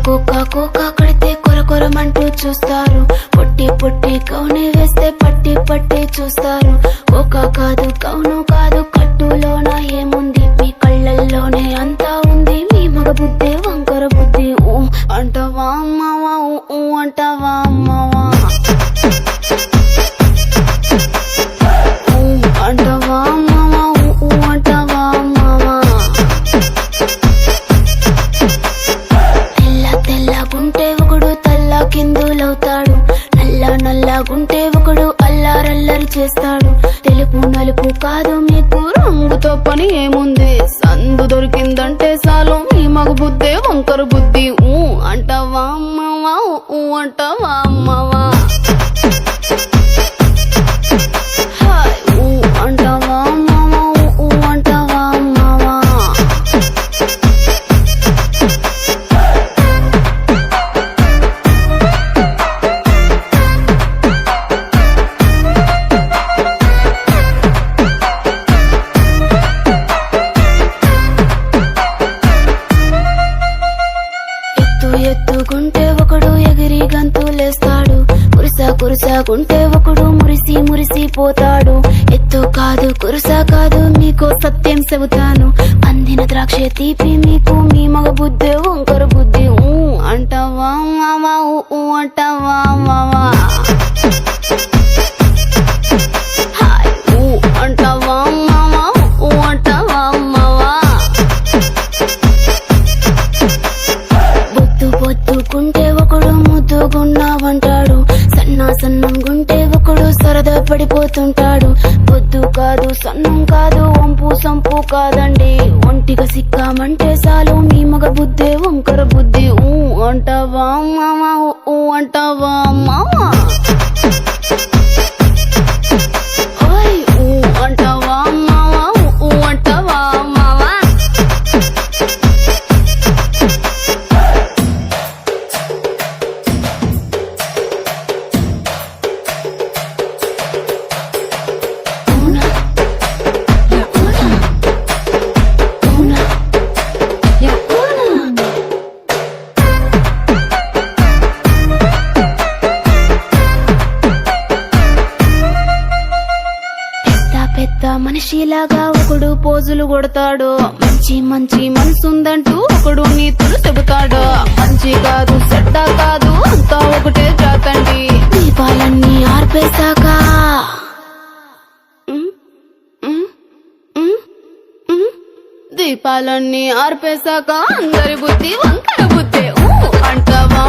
Cocoa కడితే కొరకొరమంటూ చూస్తారు. పొట్టి పొట్టి కౌని వేస్తే పట్టి పట్టి చూస్తారు. కోకా కాదు కౌను కాదు కట్టులోన ఏముంది, మీ కళ్ళల్లోనే అంతా ఉంది. మీ మగ బుద్ధి వంకర బుద్ధి. ఊ అంటావా అమ్మవా, ఊ అంటావా అమ్మవా, ఊ అంటావా అమ్మవా, ఊ అంటావా అమ్మవా. తెల్లగుంటే ఒకడు తల్ల కిందులవుతాడు, నల్లగుంటే ఒకడు అల్లారల్లరి చేస్తాడు. తెలుపు నలుపు కాదు మీకు రంగుతో పని ఏముంది, సందు దొరికిందంటే చాలు మీ మగ బుద్ధే వంకర బుద్ధి. ఊ అంటావా అమ్మవా, ఊ అంటావా అమ్మవా, ఊ అంటావా అమ్మవా, ఊ అంటావా అమ్మవా. ఎత్తుకుంటే ఒకడు ఎగిరి గంతులేస్తాడు, కురుసాకుంటే ఒకడు మురిసి పోతాడు. ఎత్తు కాదు కురుసా కాదు మీకు సత్యం చెబుతాను, అందిన ద్రాక్ష తీపి మీకు మీ మగ బుద్ధి వంకర బుద్ధి. ఊ అంటావా మావా, ఊ అంటావా మావా, ఊ అంటావా మావా, ఊ అంటావా మావా. బొద్దుకుంటే ఒకడు ముద్దుగున్నావంటాడు, సన్నంగుంటే ఒకడు సరదా పడిపోతుంటాడు. బొద్దు కాదు సన్నం కాదు వంపు సంపు కాదండి, ఒంటిగా సిక్కామంటే చాలు మీ మగ బుద్ధే వంకర బుద్ధి. ఊ అంటావా మావా, ఊ అంటావా మావా, ఓయ్ ఊ అంటావా మావా, ఊ అంటావా మావా. పెద్ద మనిషిలాగా ఒకడు పోజులు కొడతాడు, మంచి మనసుందంటూ ఒకడు నీతులు చెబుతాడు. మంచి కాదు చెడ్డ కాదు అంతా ఒకటే జాతండి, దీపాలన్నీ ఆర్పేశాక దీపాలన్నీ ఆర్పేశాక అందరి బుద్ధి వంకర బుద్ధి. ఊ అంటావా